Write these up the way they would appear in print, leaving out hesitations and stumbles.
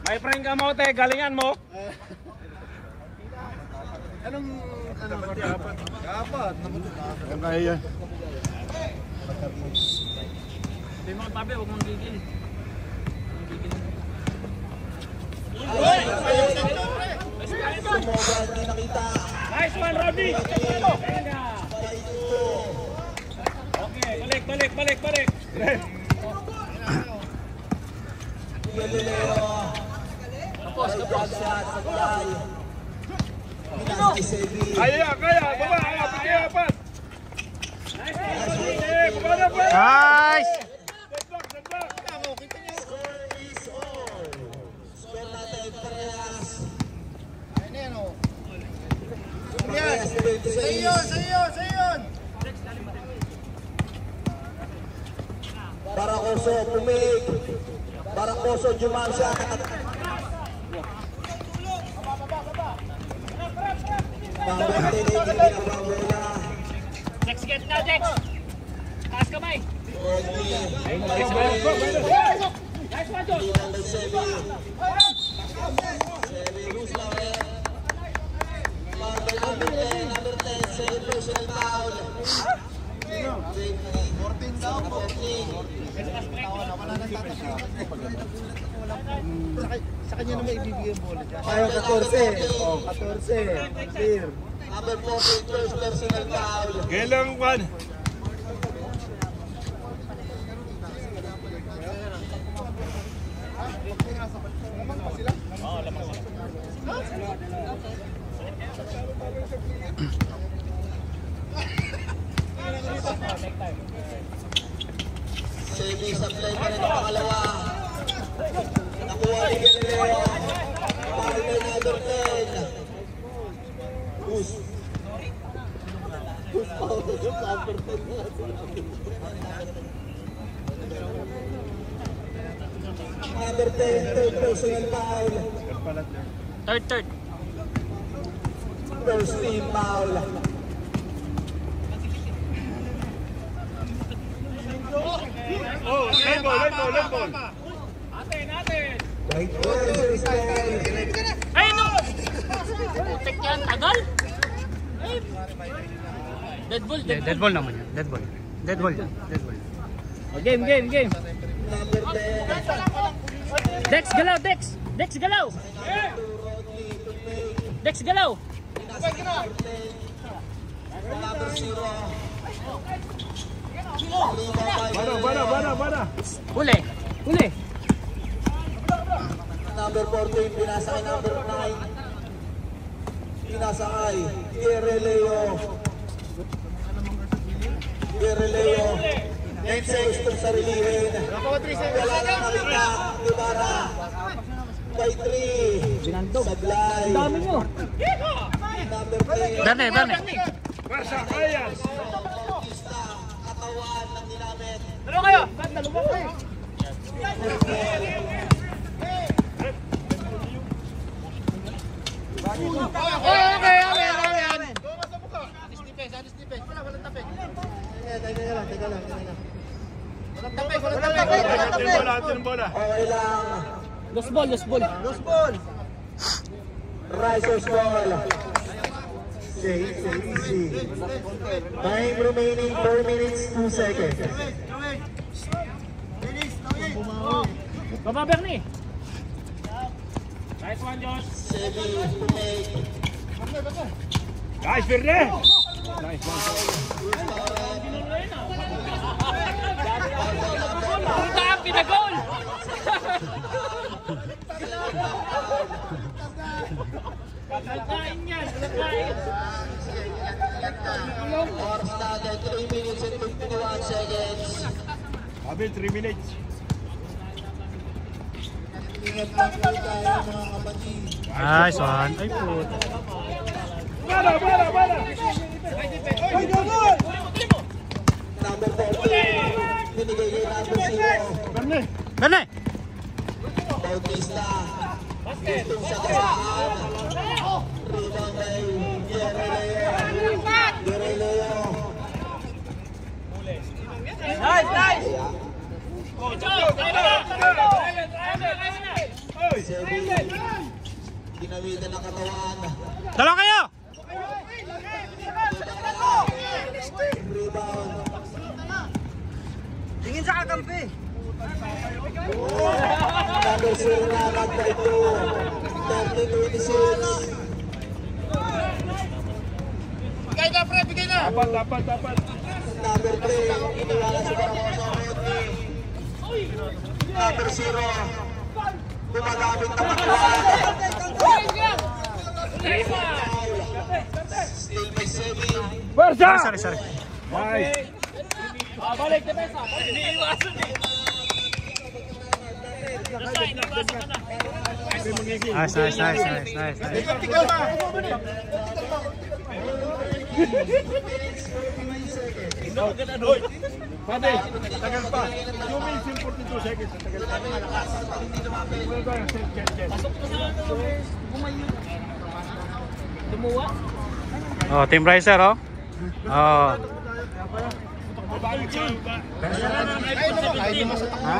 May friend ka mo, te. Galingan mo. Anong apat? Apat. Ang kaya yan. Hindi mo tabi, huwag mong gigil. Nice one, Rodney! Okay, balik. Tapos. Kaya, baba, apat. Nice one, Rodney! Nice! Sa'yo! Baracoso pumig. Baracoso jumansya. Dex, get now, Dex! Taas kamay! Nice one, Josh! Number 10, second personal foul. 14 daw. Sa kanya naman ibibigay ang bola dyan. Ayaw 14. Clear. Number 14, first personal foul. Kailang kwan. Sebi sa play pa rin ang pangalawa. Nakuha ni Guerrero. Partner number 10. Push foul. Number 10. Number 10, third personal foul. Third. First team foul. Oh, red ball. Natin! Right ball. Ay, no! Putek yan, tagal! Dead ball naman yan. Dead ball. Game. Number 10. Dex, galaw! Dex, galaw! Number 0. Bana. Huli! Number 14, pinasakay number 9. Pinasakay, Guerrero. 9 seconds itong sarilihin. Wala nang nakita, Ibarra. By 3. Sablay. Ang dami nyo! Number 3. Dane! Barsa, kaya. Bautista, katawan ng ginamit. Dalo kayo! Dalawa kayo! Okay. Anis defense. Walang tapik. Teka lang. Walang tapik. Bola. Okay lang. Lost ball. Risers ball. Easy. Time remaining 4 minutes 2 seconds. Baba, Bernie! Nice one, Josh! Sebi to make. Nice, Verde! Punta ang pinagol! Nagkain yan! Oras natin 3 minutes and 51 seconds. Abel, 3 minutes. Ingat lang po tayo mga kapatid. Nice one! Ay po! Bala! Number 14. Binigay kay number 0. Bernie! Bautista. Gustong sa kasahan. Rebound kay Guerrero. Nice! Sebi. Ginamitan ng katawan. Dalawa kayo! Rebound. Tingin sa kakampi. Number 0 na lag by 2. 30-26. Bigay na, pre, bigay na. Dapat. Number 3, iniwala sa Number 0, gumagamit ng katawan. Still may 7. Pwersa! Sorry. Nice. Balik, defensa. Iniiwasan eh. Iniiwasan ka na. Nice. Ikaw na. Pwede, tagal pa. 2 minutes and 42 seconds. Tagal pa. Tumuwa. Oh, Team Riser, oh. Oh. Ha?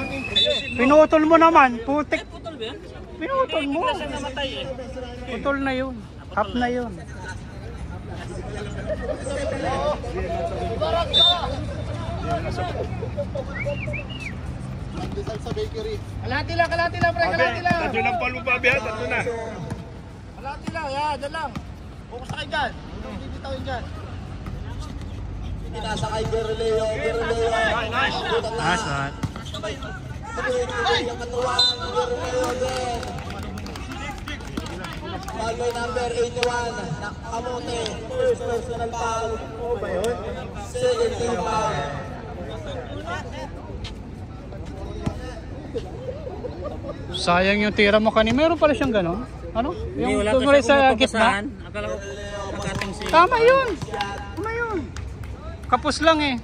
Pinutol mo naman, putik. Putol ba yan? Pinutol mo. Bigla siyang namatay eh. Putol na yun. Half na yun. Kalahati lang, pre, kalahati lang. Tatlo lang palo pa, Biha. Tatlo na. Kalahati lang, yan, dyan lang. Focus na kayo dyan. Huwag bibitawin dyan. Pinasa kay Gerleo. Nice one. Ang katawan, Gerleo din. Foul by number 81, Nakamote. First personal foul. Second team foul. Sayang yung tira mo kanina. Meron pala siyang gano'n. Ano? Yung Wala tumulay kasi sa akong gitna. mapapasahan. Akala ko pagkating si... Tama yun. Kapos lang eh.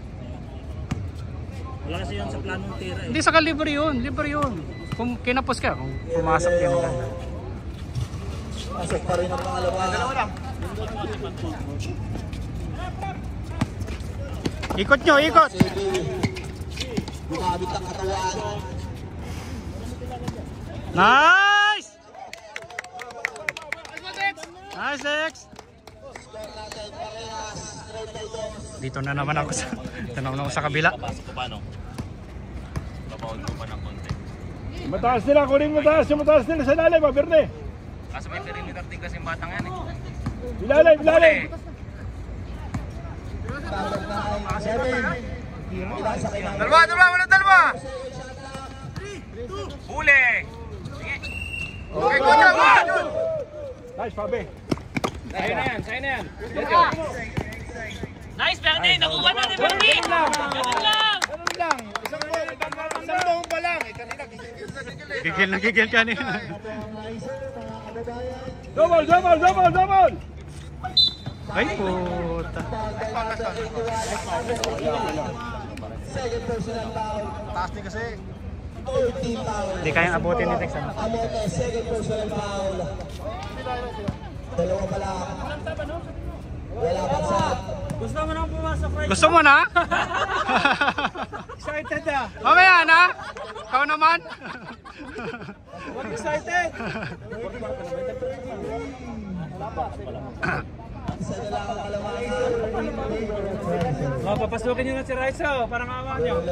Wala kasi yun sa planong tira eh. Hindi sa libre yun. Kung kinapos ka, kung pumasok yan. Pasok pa rin ang pangalawa. Ikot nyo, ikot. Gumamit ang katawan. Nice! Nice, Dex! Dito na naman ako sa... sa kabila. Mataas nila, kunin mataas. Yung mataas nila sa lalim, Berde. Kaso may perimeter din kasi yung batang yan eh. Ilalim. Dalawa! Huli! Okay, go dyan, go! Nice, Fabi. Sa'yo na yan. Nice, Bernie! Nakuha na ni Bernie! Ganun lang! Isang buong pa lang. Kanina, Gigil kanina. Double! Ay, puta. Second personal foul. taas din kasi. Third team foul. Hindi kayang abutin ni Dex. Amote, second personal foul. Dalawa pa lang. Wala pa sa... Gusto mo nang pumasok, right? Gusto mo na? Excited na. Mamaya na? Ikaw naman? What excited? Isa na lang ang kalamangan. Papasukin nyo na si Raisa, parang awa nyo.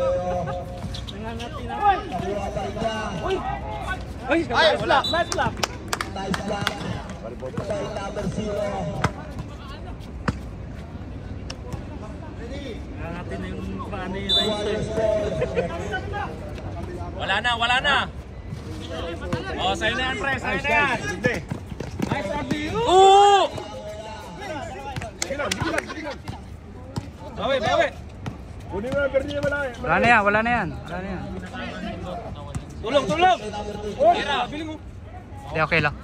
Nangangati na. Nakuha pa rin niya. Ay, wala. Nice block. Nice block. By number 0. Nangangati na yung paano yung Raisa. Warriors ball. Wala na. Oh, sa'yo na yan, pre. Sa'yo na yan. Hindi. Nice RBU. Oo! Sige lang. Bawi. Kunin mo na, Berde na malaki. Wala na yan. Tulong. Tira, bili mo. Hindi, okay lang.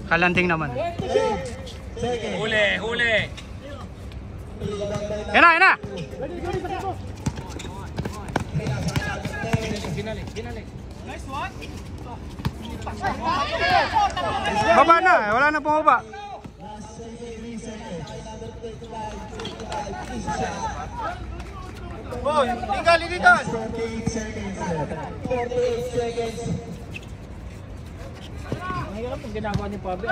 Kalanding naman. Huli. Yan na! Baba na, wala na bumaba. Boy, tinggal. 48 seconds. Mahirap pag ginagawa ni Pabi.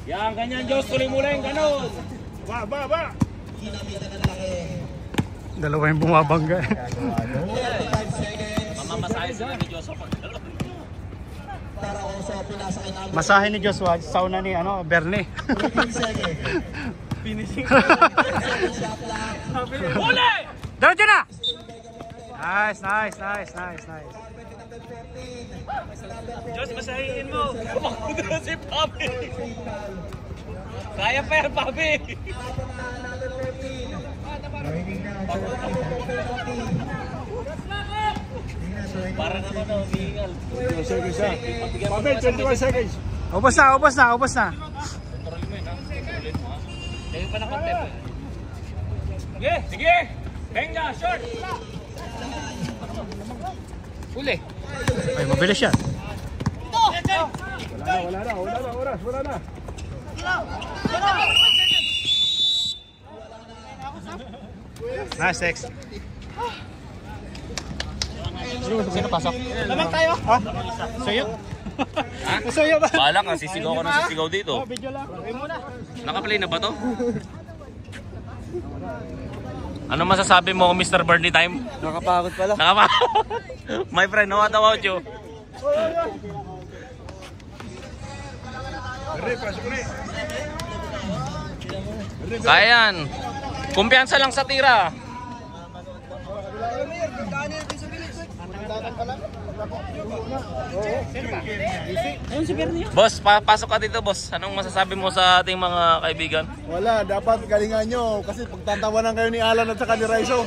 Yan, ganyan Diyos. Tuloy mo lang, ganun. Ba. Dalawa yung bumabangga. Mamamasahe sila ni Diyos. Masahe ni Joshua, sauna ni Bernie. Finishing. Huli! Diretso na! Nice. Diyos, masahihin mo. Kapakudo na si Pabi. Kaya pa yan, Pabi. Para naman na umiingal. Pabe, 21 seconds. Ubos na. Sige pa na konti. Sige. Venga, short. Huli. Ay, mabilis yan. Wala na, oras, wala na. Nice, Tex. Sino pasok? Lamang tayo. Ha? Sa'yo? Sa'yo ba? Bahala ka, sisigaw ko ng sisigaw dito. Video lang. Naka-play na ba to? Ano masasabi mo, Mr. Bernie Time? Nakapagod pala. My friend, what about you? Kaya yan. Kumpiyansa lang sa tira. Ayun si Bernie. Boss, pasok ka dito, boss. Anong masasabi mo sa ating mga kaibigan? Wala, dapat galingan nyo kasi pagtatawanan kayo ni Alan at saka ni Raizo.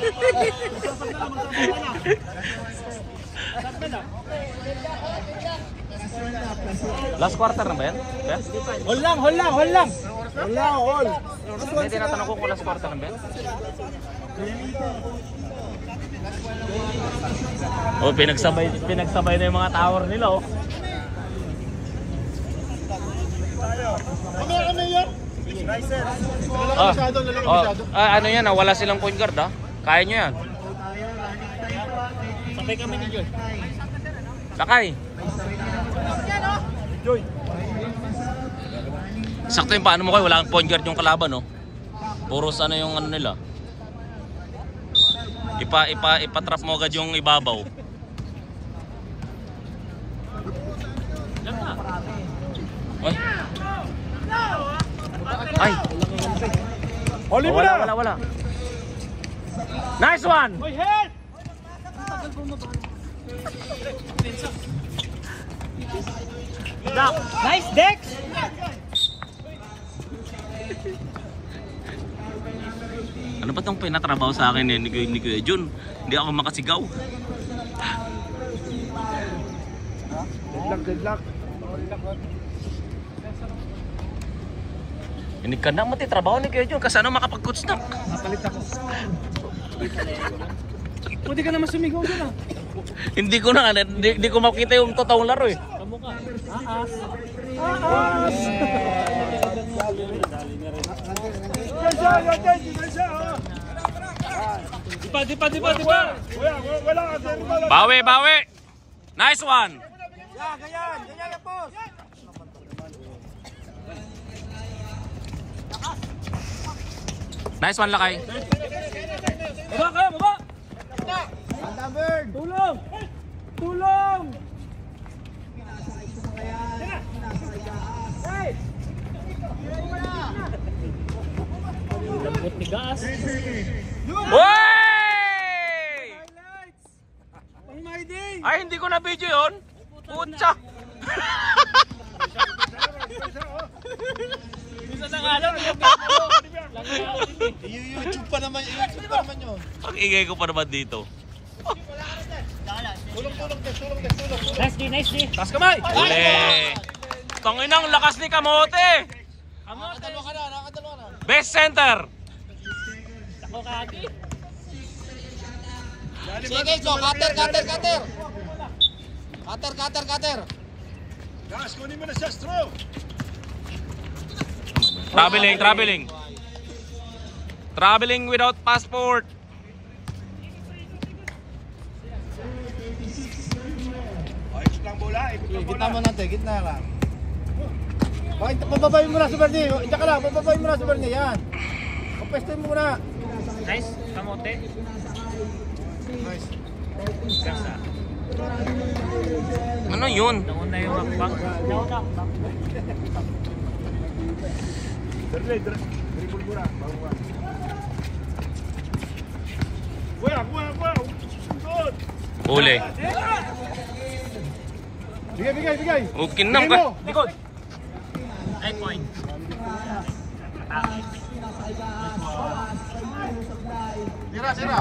Last quarter na ba yan? Ben? Hold lang. Wala, all. Hindi, tinatanong ko kung last quarter na ba yan? Oh, pinagsabay na yung mga tower nila, oh. Ano yan, wala silang point guard, ah. Kaya nyo yan. Sabay kami ni Joy. Sakay. Sakto yung paano mo kayo, wala kang point guard yung kalaban, no? Puros ano yung ano nila. Ipatrap mo agad yung ibabaw. Ay. Huli mo na! Wala. Nice one! Hoy, head! Nice, Dex! Ano ba itong pinatrabaho sa akin ni Kuya Jun? Hindi ako makasigaw. Deadlock. Hindi ka na matitrabaho ni Kuya Jun kasi ano makapag-coach na. Napalit ako. Pwede ka naman sumigaw dyan, ah. Hindi ko na, hindi ko makita yung totoong laro, eh. Kamukha. Aas. Dipa. Wala ka, sir. Bawi! Nice one! Ganyan yung post. Nice one, Lakay. Baba! Thunderbird. Tulong! Lambot ni Gas. Wey! Pang my day! Ay, hindi ko na video yun. Putsa! Isa na nga lang. YouTube pa naman yun. Ang ingay ko pa naman dito. Nice D. Taas kamay! Uli! Tanginang lakas ni Kamote! Nakadalawa ka na. Best center! Ako kaki. Sige, so cutter. Cutter. Gas, kunin mo na siya, straw. Traveling without passport. Gitna mo natin, gitna lang. Bakit pababayin mo na si Bernie? Diyan ka lang, pababayin mo na si Bernie. Yan. Pagpestin mo muna. Nice, kamote. Nice. Gasa. Ano yun? Nauna yung hakbang. Nauna hakbang. Huli. Bigay. Okay na Bigay ka. mo. Likod. Ay, point. Sira.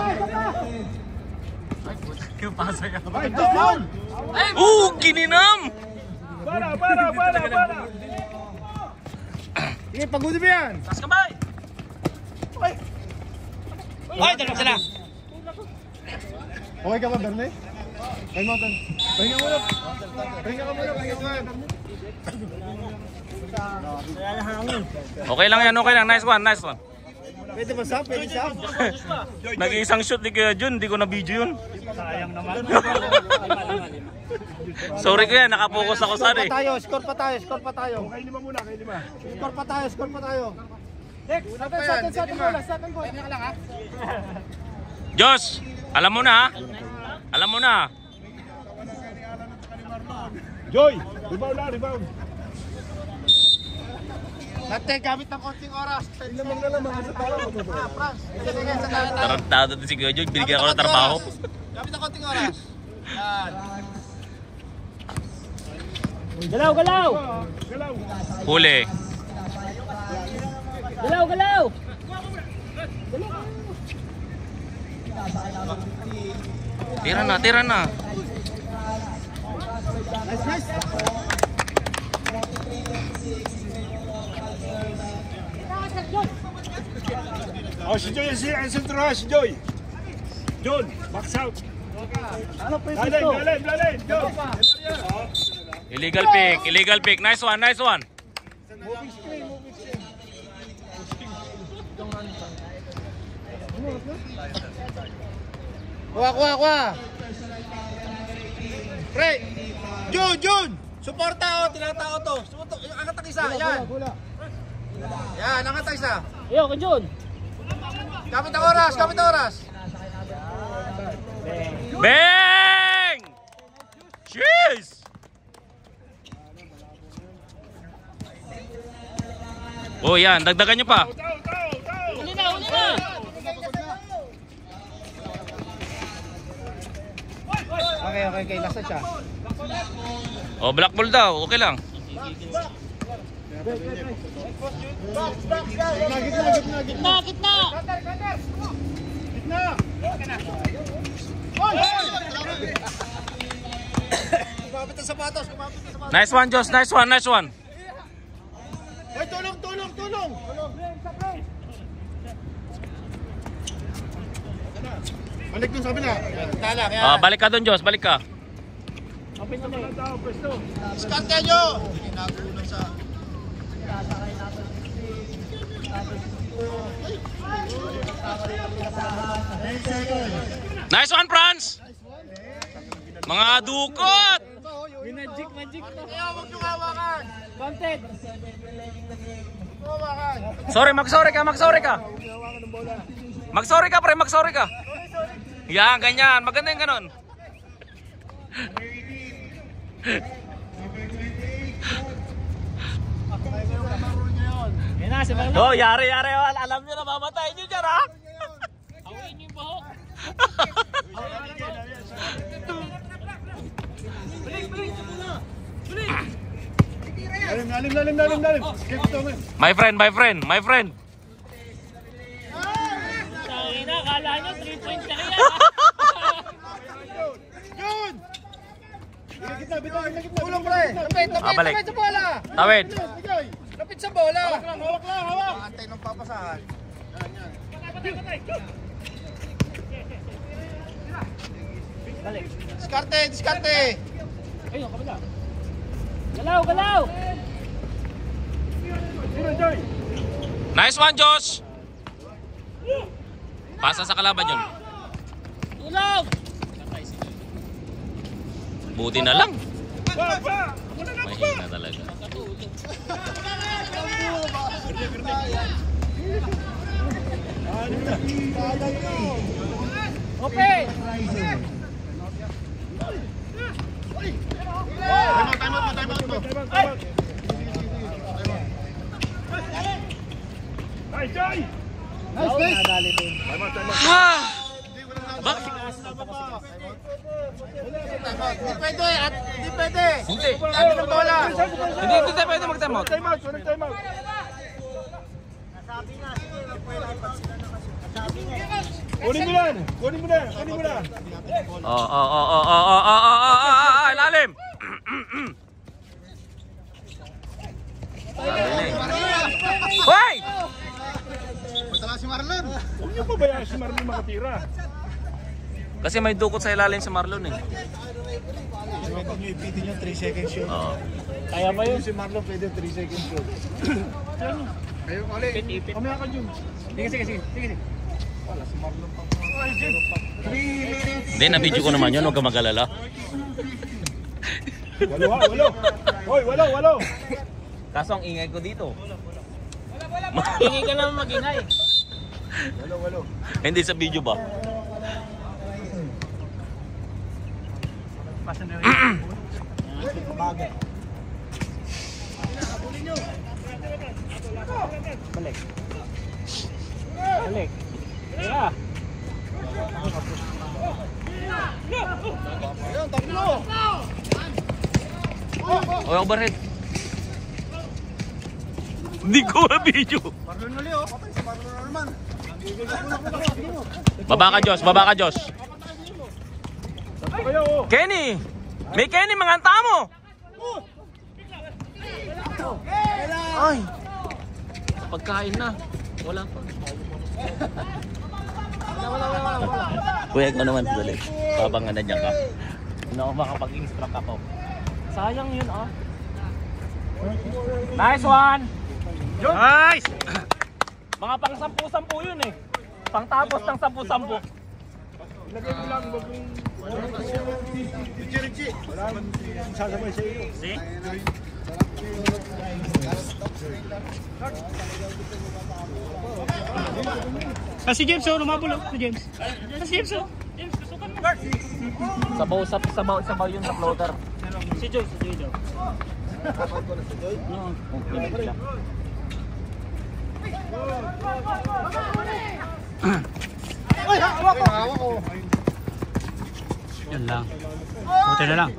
Yung pasa yan. Bakit doon? Kininam! Para. Sige, pagod mo yan. Tas kamay. Ay, dalawa sila. Okay ka ba, Bernie? Kay Mountain. Pahinga ka muna. Okay lang yan, okay lang. Nice one. Pwede ba sa? Nag-iisang shoot ni Kuya Jun, hindi ko na video yun. Sayang naman. Sorry Kuya, nakapokus ako sa Score pa tayo. Kay lima muna. Score pa tayo. Sa atin bola. Pahinga ka lang ha. Josh, alam mo na. Joy! Rebound. Natin, gamit ng konting oras. Lamang na lang mga sa tao. Franz. Sige, sa tayo. Tarantado din si Kuya Jun, binigyan ako ng trabaho. Gamit ng konting oras. Yan. Galaw. Huli. Galaw. Tira na. Nice. Oh, si Joy, ang sentro ha, si Joy. John, box out. Ano pa Lalay, John. Illegal pick. Nice one. Moving screen. Kuha. Pre! Jun! Suporta tinatao to. Angat ang isa, yan. Yan, angat ang isa. Iyo, kay Jun. Gamit ang oras. Bang! Cheers! Oh yan, dagdagan nyo pa. Uli na. Okay. Nasa siya. Oh, black ball daw. Okay lang. Gitna. Kumapit ang sapatos. Nice one, Josh. Nice one. Hoy, tulong. Balik dun sa kabila. Tala, yan. Balik ka doon, Josh. Balik ka. Diskarte nyo! Nagulo sa... Nice one, Franz! Mga dukot! Magic na. Kaya huwag nyo hawakan! Content. Hawakan! Sorry, mag-sorry ka. Mag-sorry ka, pre. Yan, ganyan. Maganda yung ganon. Yan na, si Marlon. Oh, yari. Alam nyo na mamatay nyo dyan, ha? Awin niyo yung baho. Lalim. Skip ito, man. My friend. Tangina, kala nyo 3 points na kaya. Yun! Tulong pre! Lapit balik. sa bola! Tawid. Lapit sa bola! Hawak! Antay ng papasahan. Balik. Diskarte! Ayun, kabila. Galaw. Nice one, Josh. Pasa sa kalaban yun. Tulong! Buti na lang. Mahina talaga. Okay. Nice, Joy! Nice, nice. Bakit? Hindi pwede, at hindi pwede. Dami ng bola. Hindi tayo pwede mag-time out. Time out, walang time out. Kunin mo yan! Kunin mo na! Kunin mo na! Lalim! Hoy! Matala si Marlon. Huwag niyo pabayaan si Marlon makatira. Kasi may dukot sa ilalim si Marlon eh. Pwede nyo ipitin yung 3 seconds shoot. Oo. Kaya ba yun? Si Marlon pwede 3 seconds shoot. Kayo ulit. Kamaya ka dyan. Sige. Wala si Marlon pa. Hindi, na-video ko naman yun. Huwag ka mag-alala. Walo. Hoy, walo. Kaso ang ingay ko dito. Ingay ka naman mag-ingay. Walo. Hindi sa video ba? Pasa na rin. Bagay. Balik. Yeah. Ayun, tatlo. O, overhead. Hindi ko na-video. Marlon ulit oh. Patay si Marlon na naman. Baba ka, Josh. Kayo, oh. Kenny! May Kenny, mga anta mo! Ay! Pagkain na. Wala pa. Kuya, ikaw naman. Dali. Pabangan na dyan ka. Hindi ako makapag-instruct ako. Sayang yun, ah. Nice one! Nice! Mga pang 10-10 yun eh. Pang tapos ng 10-10. Ilagay mo lang, wag yung... Richie. Wala man sasabay sa iyo. See? Si James, lumabol si James. Si James, James, susukan mo. Sabaw yun sa floater. Si Joy daw. Ay, hawak ko. Yan lang. Buti na lang.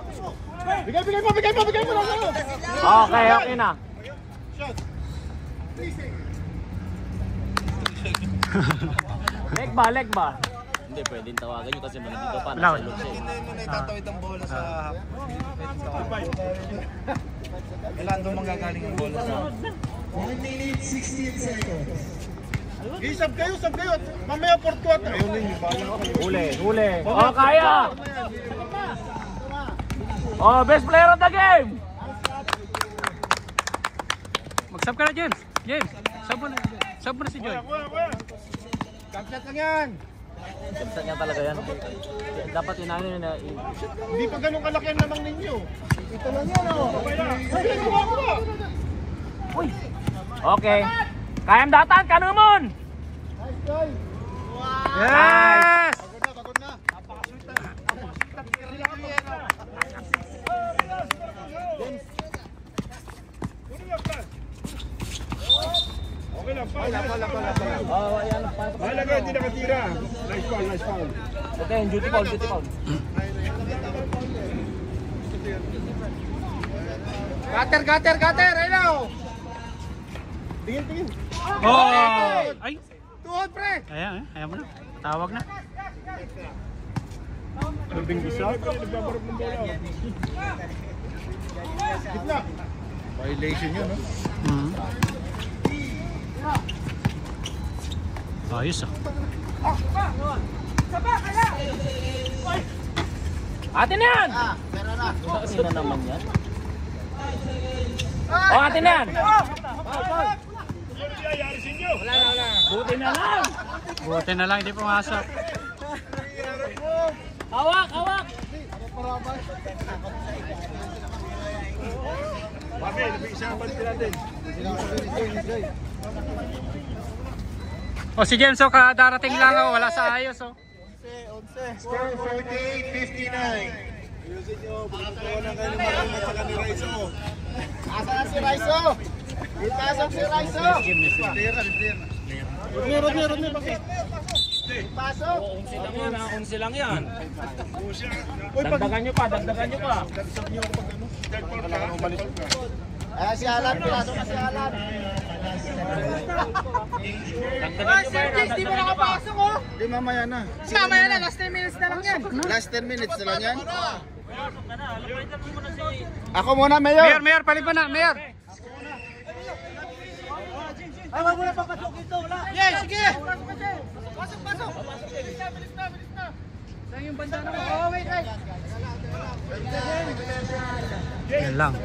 Bigay mo lang. Okay na. Leg ba? Hindi, pwedeng tawagan nyo kasi nandito pa. Wala. Nasa loob siya. Hindi mo na itatawid ang bola sa half. Kailan doon manggagaling ang bola sa... 1 minute, 16 seconds. Sab kayo. Mamaya 4-4. Ayun yun, Huli. Oh, kaya! Oh, best player of the game! Mag-sub ka na, James. Sub mo na si Joy. Kapsat lang yan. Saan niya talaga yan? Dapat inahin nyo na... Hindi pa ganun kalaki ang lamang ninyo. Ito lang yan oh. Okay. Kayam datan, kanumon! Nice guy. Yes! Pagod na. Napakasweet na. Okay lang, foul. Pala. Oh, ayan. Mahalaga, hindi nakatira. Nice foul. Okay, duty foul. Cutter. Ayun. Tingin. Oh! Ay! Tuhod pre. Ayan mo na. Tawag na. Nanding isa. Nagbabarap ng bola. Gitna. Violation yun no? Ayos ah. Atin na yan! Meron na. Sino naman yan? Oh, atin na yan! Yari sa inyo. Wala. Buti na lang! Buti na lang, hindi pumasok. Hawak! Papi, isang balik natin. O si James, oh, darating lang, oh, wala sa ayos, oh. 11. Score 48-59. Ayusin nyo, pagkakawalan kayo ni Marlon at saka ni Raizo. Asa na si Raizo? Ipasok si Raizo. Rodney, bakit? Ipasok. 11 lang yan, 11 lang yan. Dagdagan nyo pa, dagdagan nyo pa. Si Alan, pinasok na si Alan. Dagdagan nyo pa yan, Di mo nakapasok, oh. Di mamaya na. Mamaya na, last 10 minutes na lang yan. Last 10 minutes na lang yan? Ako muna, Mayor. Mayor, palipan na, Mayor. Ay, wag mo na papasok ito. Wala. Yes, sige. Pasok. Bilis na. Saan yung banda naman? Oh, wait. Yan lang.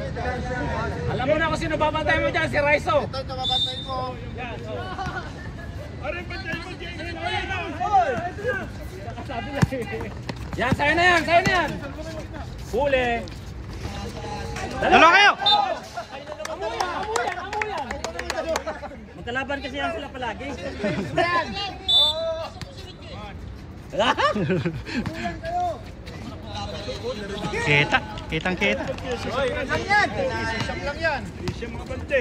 Alam mo na kung sino babantay mo dyan, si Raizo. Ito, babantay ko. Yan, sa'yo na yan. Huli. Dalawa kayo! Amuyan. Magkalaban kasi yan sila palagi. Kitang-kita. Isang lang yan. Isang mga bante.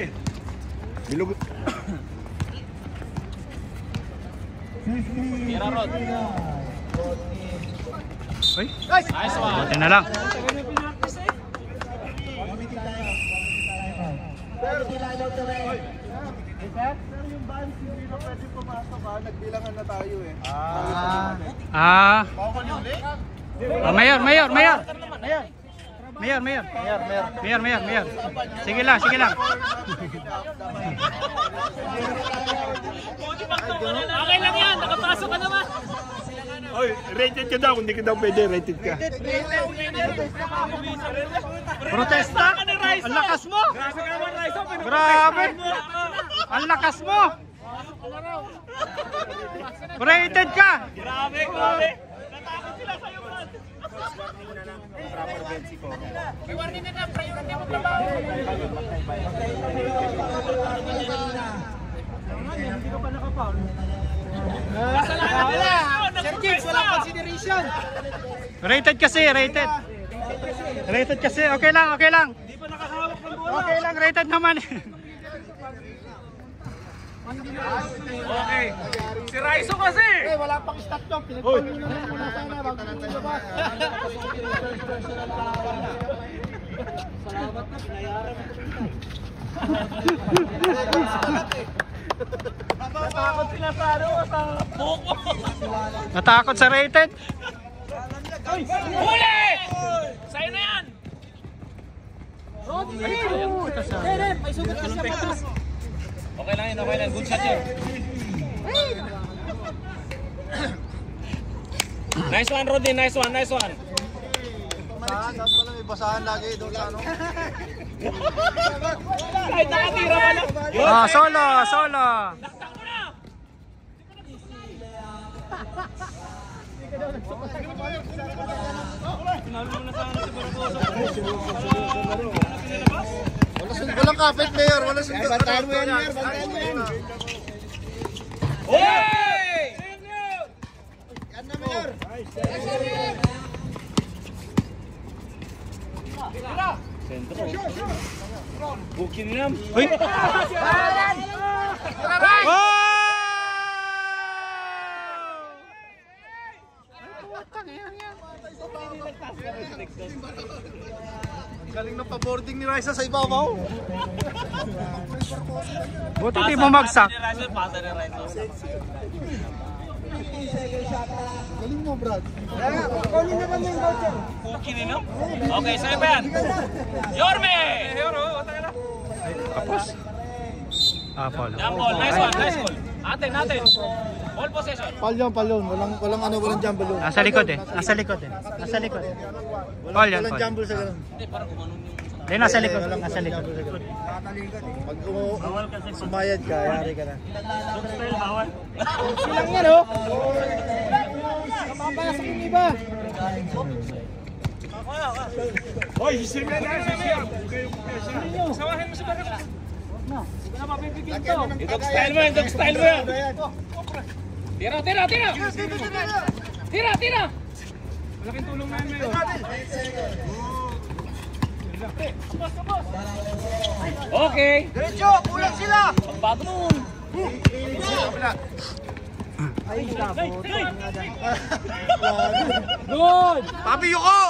Bilog. Tira, Rod. Uy, Nice one. buti na lang. Yung bans, hindi na pwede pumasok ha. Nagbilangan na tayo eh. Mayor. Sige lang. Okay lang yan, nakapasok ka naman. Oy, rated ka daw. Hindi ka daw pwede, rated ka. Protesta? Ang lakas mo! Grabe ka naman, Raizo. Grabe! Ang lakas mo! Rated ka! Grabe. Natakot sila sa'yo, Brad. May warning na priority mo trabaho. Hindi ka pa nakapaul. Kasalanan nila. Sir James, walang consideration. Rated kasi. Okay lang. Hindi pa nakahawak ng bola. Okay lang, rated naman. Okay. Si Raizo kasi. Wala pang stop to. Pinagpalo na lang muna sana bago lumabas. Salamat na, pinayaran mo. Natakot sila sa sa buko. Natakot sa rated. Huli! Sa'yo na yan. May sugat ka siya pa. Okay lang. Good shot yun. Nice one, Rodney. Nice one. Saan pala may basahan lagi doon sa ano? Kahit nakatira ka lang. Solo. Daktak mo na. Walang kapit, Mayor. Walang sunod. Bantayan mo yan, Mayor. Bantayan mo yan. Hey! Yan na, Mayor. Bukin lang. Uy! Galing ng pa-boarding ni Raisa sa ibabaw. Buti di bumagsak. Pasa ni Raizo. Galing mo, Brad. Kunin naman yung voucher. Bukin lang. Okay, sa'yo ba yan? Yorme! Tapos. Paul. Jambol, nice one. Atin. Ball possession. Palyon. Walang jumble yun. Nasa likod eh. Paul yan, Walang Paul. jumble sa ganun. Hindi, nasa likod. Pag sumayad ka, yari ka na. Silang yan, oh. Kapapasok yung iba. Hoy, sisiyan na, sisiyan. Sawahin mo sa barang. Hindi ko na mapipigil to. Dog style mo yan, dog style mo yan. Tira, tira, tira! Tira, tira! Malaking tulong na yun. Okay. Diretso, kulang sila. Bago nun. Good! Papi Yuko!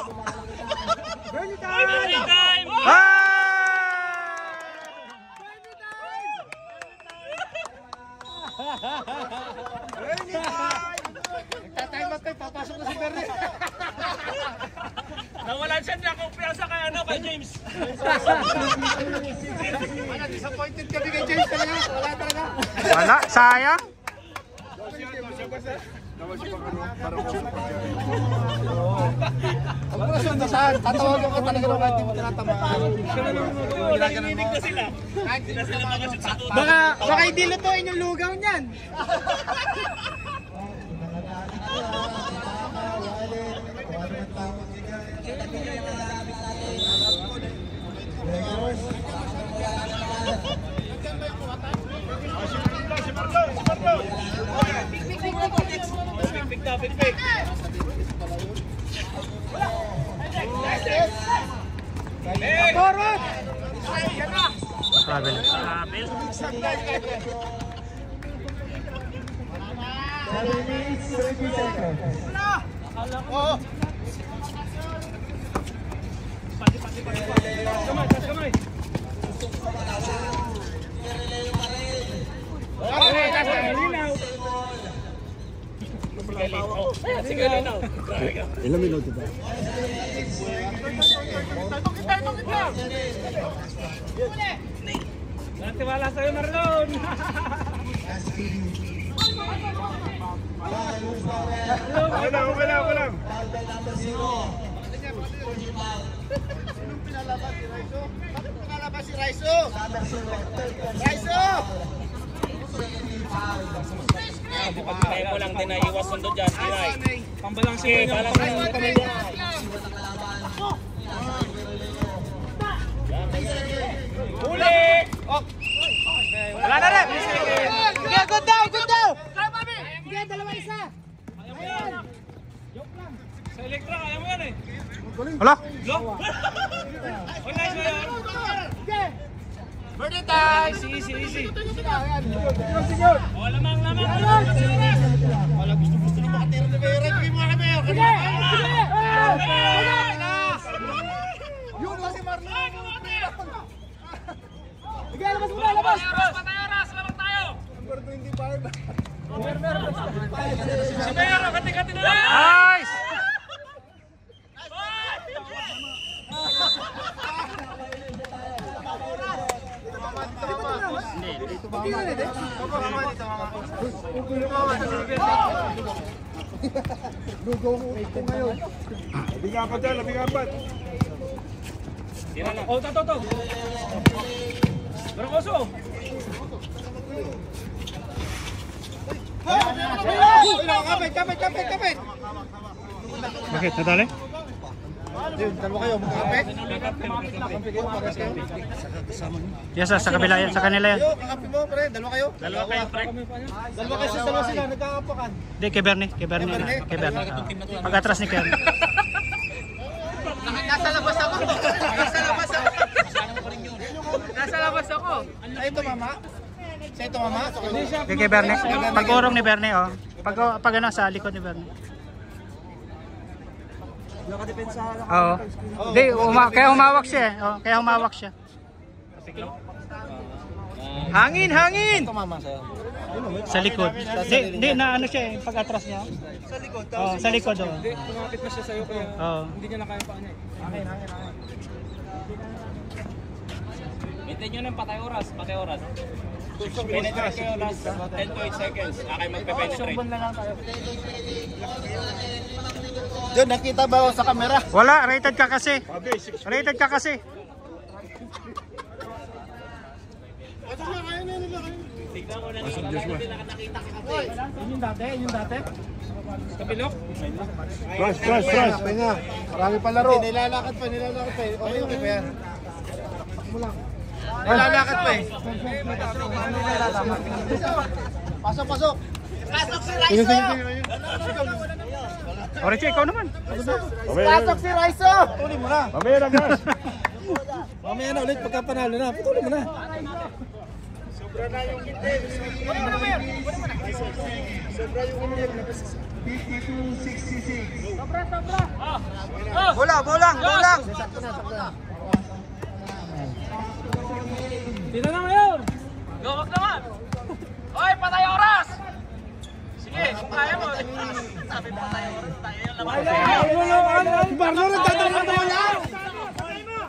Time! Nagtatime out tayo, papasok na si Berne. Nawalan siya na kumpiyansa kay ano, kay James. Wala, disappointed kami kay James talaga. Wala talaga. Wala, sayang. Huwag mo na sundasan. Tatawagan ko talaga nung kahit di mo tinatamaan. Wala nininig na sila. Hindi na sila makasip sa tuto. Baka hindi lutuin yung lugaw niyan. Pick na, pick. Travel. Oo. Kamay. Sige, linaw. Ilang minuto ba? Natiwala sa'yo, Marlon. Wala. Sinong pinalabas si Raiso? Bakit pinalabas si Raiso? Raiso! Pagkakaya ko lang din na iwas sundo dyan, Pinay. Pambalansin Okay, mo niya. balansin mo kami dyan. Huli! Wala na rin. Sige, good daw! Sige, dalawa isa! Sa Electra, kaya mo yan eh. Wala. Oh, nice mo yan. Birthday time! Easy. Oh, lamang. Wala, gusto na makatira na Mayor. Bigay mo kami Mayor. Sige! Yun ba si Marlon? Sige, labas mo na, labas! Patayaras, lamang tayo! Number 25. Si Mayor, kati-kati na lang! Nice! Labing apat. Tira lang. Oh, tato. Barakoso. Kapit! Bakit? Nadali? Yun, dalawa kayo, magkakapit. Yes, sa kabila yan, sa kanila yan. Yo, kakapit mo, pre. Dalawa kayo. Dalawa kayo, pre. Dalawa kayo sa dalawa sila, nagkakapakan. Hindi, kay Bernie. Pag-atras ni Kern. Nasa labas ako. Ay, ito, mama. Sa ito, mama. Kay Bernie. Pag-urong ni Bernie, oh. Pag ano, sa likod ni Bernie. Oo. Hindi, kaya humawak siya eh. Oh, kaya humawak siya. Hangin! Ito, mama, sa'yo. Sa likod. Hindi, na ano siya eh, pag-atras niya. Sa likod? Oo, sa likod. Oh. Hindi, kumapit na siya sa'yo kaya hindi niya na kaya pa niya eh. Hintayin nyo ng patay oras. Penetrate kayo last 10 to 8 seconds. Akay magpe-penetrate. Yun, nakita ba ako sa camera? Wala, rated ka kasi. Yun yung dati, yun yung dati. Kapilok? Crush. Pahinga. Marami pa laro. Nilalakad pa. Okay pa yan. Nilalakad pa eh. Pasok. Pasok si Raiso! O, Richie, ikaw naman. Pasok si Raiso! Putulin mo na. Mamaya na, guys. Mamaya na ulit pagka panalo na. Putulin mo na. Bolang. Sino na ngayon? Gawag naman! Hoy, patay oras! Sige, kung kaya mo. Sabi mo patay oras, tayo yung laban. Barlo rin tatanong na wala!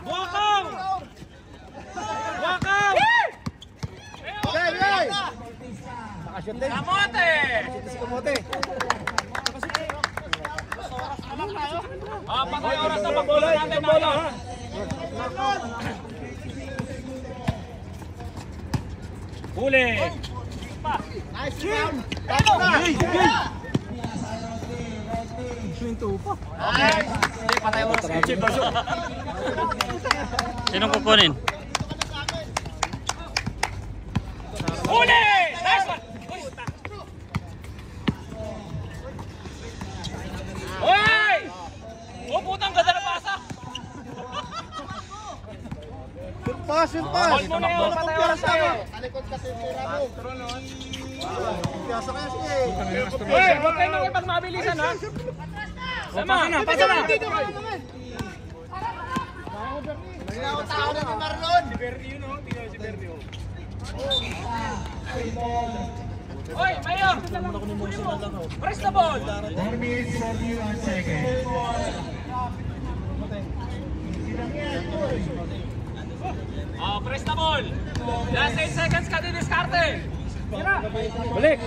Wakaw! Hey! Nakashoot din. Kamote! Kamote. Patay oras na pagbola natin na. Huli! Nice round! Tapo na! Patay oras. Sinong kukunin? Huli! Nice one! Hoy! Oh, putang ganda na pasa! Shoot pass! Hold mo na yun, patay oras tayo. Talikod kasi si Ramo. Piyasa kaya siya eh. Hoy, huwag kayo nang ipagmabilisan ha. Sama! Pasa na! Tao na ni Marlon! Hoy, Mayor! Press the ball! Press the ball! Last 8 seconds ka didiskarte! Tira! Balik!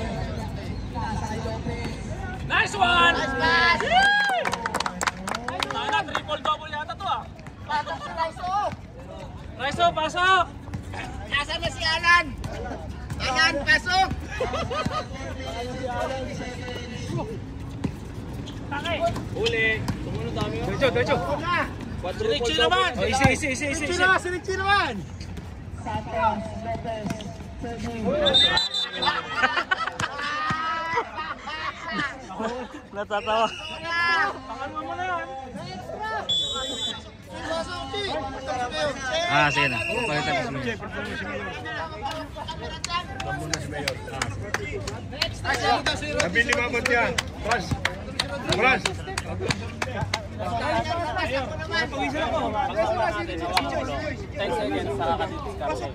Nice one! Nice pass! Sana, triple-double yata to ah! Pasok si Raiso! Raiso, pasok! Nasaan na si Alan? Alan, pasok! Huli! Sumunod dami yun. Diretso! Richie naman! Easy! Sinig naman! Natatawa. Pangalma mo na yan! Sige na. Pagkita na si Mayor. Nabili mabot yan. Crush. Pawisan ako! Pagkakawa natin, hawakan mo. 10 seconds, saka ka didiskarte.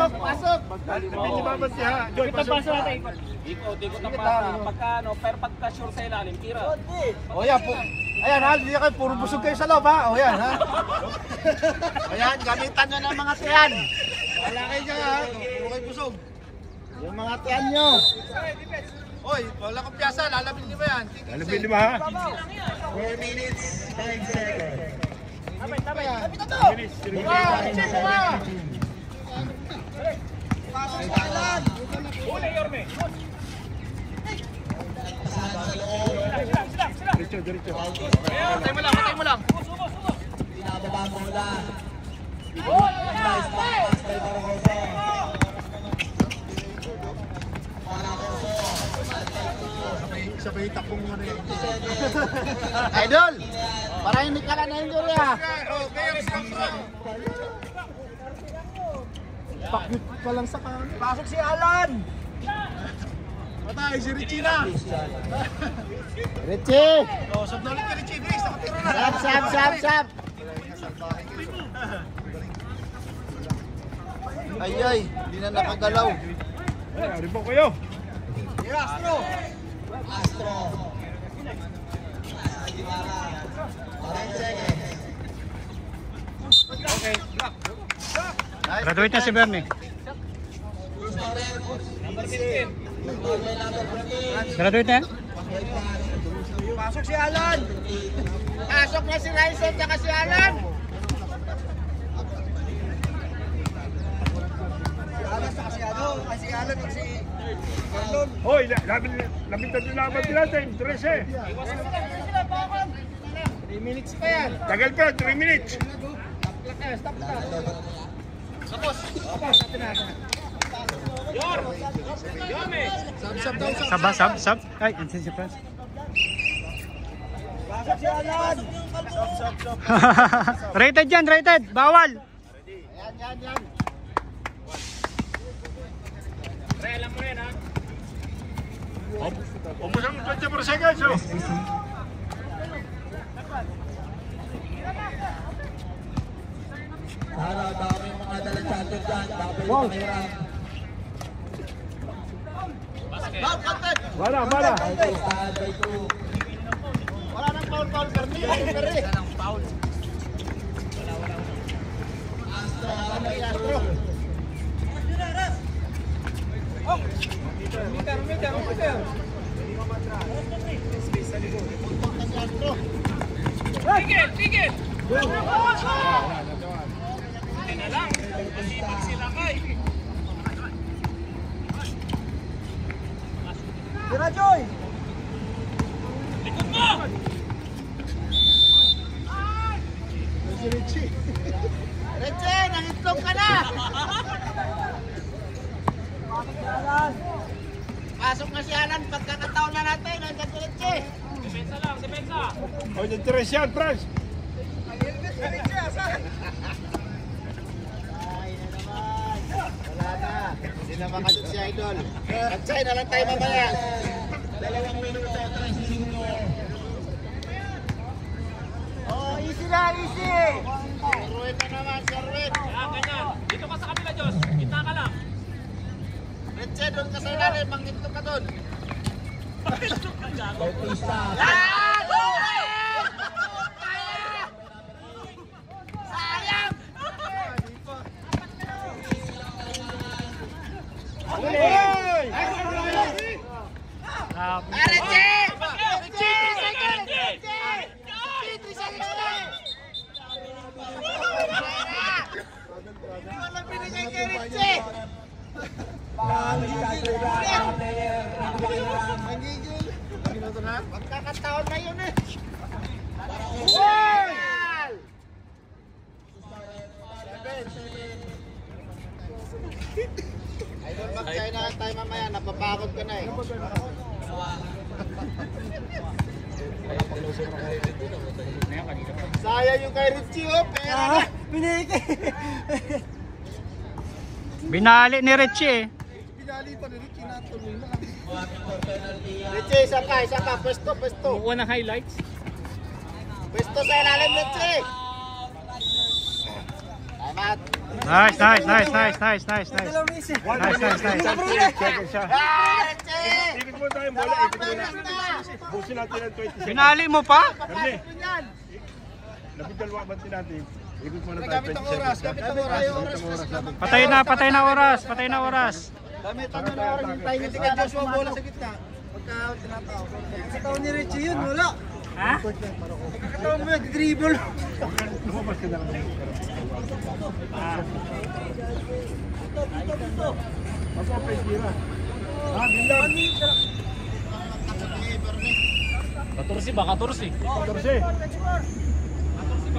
Pasok! Nabili mabot siya. Joy, pasok. Pagpasa natin. Ikot ang para. Pagka per pagka sure sa ilalim, tira. O yan po. Ayan ha, hindi kayo puro busog kayo sa loob ha. O yan ha. Ayan, gamitan nyo ng mga tiyan. Wala kayo dyan ha. Puro kayo busog. Yung mga tiyan nyo. Oy, wala kang piyasa. Lalabin nyo ba yan? Nabili mo ha? 4 minutes, 5 seconds. Tabay. Huli, Yorme! Diretso. Patay mo lang! Subo! Pinababa mo mula. Nice pass by Barroso. Sabay takong mo na yun. Idol! Para hindi ka na injury ha. Pakit pa lang sa kanan. Pasok si Alan! Patay si Richie na! Richie! Oh, sab na ulit ka Richie, Grace. Nakatira na. Sab! Ay, hindi na nakagalaw. Ribo kayo. Astro! Graduate na si Bernie. Graduate na yan? Pasok si Alan! Pasok na si Ryzen at si Alan! Hoy, labit na laban natin, 13. 3 minutes pa yan. Tagal pa, 3 minutes. Stop na. Sab. Ay, ansin si Franz. Rated yan, rated. Bawal. Yan. Pre, alam mo yan ha. Ubus ang 20 seconds. Oh. Sana dami mga dalang-dalang dyan. Babay na mahirap. Bala. By 2. Wala nang foul, Bernie. Tigil! Hindi na lang. Masipag sila kay. Tira, Joy! Likod mo! Reche, nangitlog ka na! Pasok na si Alan, pagkakataon na natin, nandiyan si Reche. Depensa lang, depensa. Hoy, yung 3 yan, Franz. Wala na. Hindi na makadot si Idol. At-sign na lang tayo mamaya. 2 minuto, 3 segundos. Oh, easy lang, easy. Ruin na naman, si Arwin. Yan, ganyan. Dito ka sa kabila, Diyos. Kita ka lang. Reche, doon ka sa ilalim, mangitlog ka doon. Bautista. Sayang! Hoy! Reche! Reche! Wala binigay kay Reche! Magkakataon na yun eh! Hoy! Idol, mag-sign na tayo mamaya, napapagod ka na eh. Sayang yung kay Richie oh, pera na! Binali ni Richie eh. Richie, isa ka, pwesto. Kukuha ng highlights. Pwesto sa ilalim, Richie! Time out! Nice. Second siya. Richie! Ikot mo tayo, bola. Ikot mo na. Busin natin ang 20 seconds. Binali mo pa? Bernie, labit dalawa bantin natin. Ikot mo na tayo 20 seconds. Gamit ang oras natin. Patay na oras. Gamit ang oras, hintayin niyo si Joshua bola sa gitna. Pagka tinataw. Sa ni Richie yun, wala. Ha? Kataon mo yung dribble. Lumabas ka na lang. Ako pa tira. Bilang. 14 ba? 14. 14.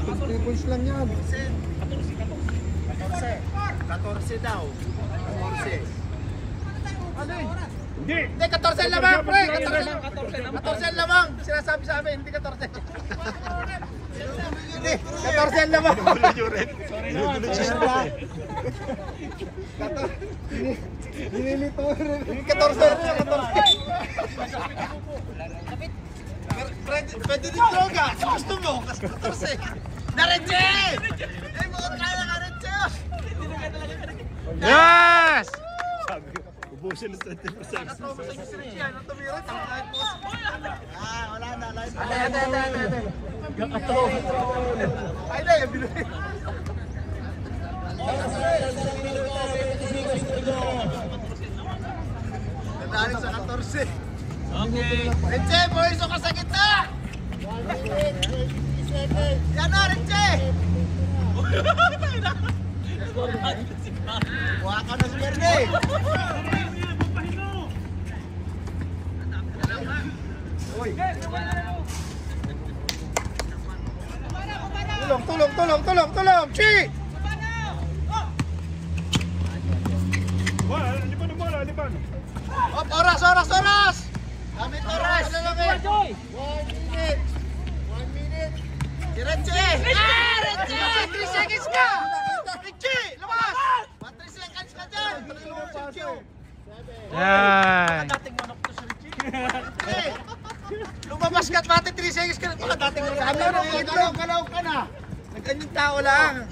3 points lang yan. 14 daw. 14. Hindi. Hindi, 14 lamang, pre! 14 lamang! Sinasabi sa amin, hindi 14. Hindi, 14 lamang! Wala yung red. Nililito ko rin. 14. Pwede din droga. Gusto mo, kasi 14. Narenche! Ay, mga kaya ka rin siya! Yes! Sabi ko, ubusin ng 20%. Wala na, live. Ay, na, yung binuhin. Nadaling sa 14. Okay. Renche, boys, ka sa gitna! Yan na, Renche! Kuha ka na si Verde. Tulong. Chi! Op, oras! Gamit oras! 1 minute! Si Richie! Richie! 3 seconds ka! Richie! Lumas! 3 seconds ka dyan! Yan. Lumabas ka at mati 3 seconds ka. Baka dating mo galaw ka na. Naganyang tao lang.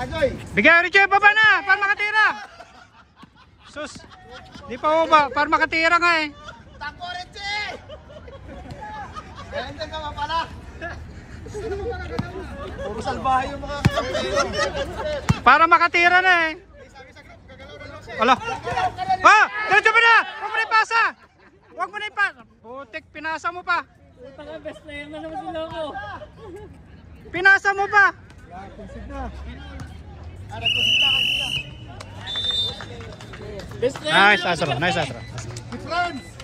Ajoy! Bigyan Richie, baba na para makatira. Sus. Di pa baba para makatira nga eh. Takbo Richie! Ayan ka nga pala. Puro salbahe yung mga kampero. Para makatira na eh. Ala. Ah! Diretso pa na! Huwag mo na ipasa! Huwag mo na ipasa! Putik, pinasa mo pa! Best player na naman sila ako. Pinasa mo pa! Best player Nice, Astro. Nice, Astro. Friends!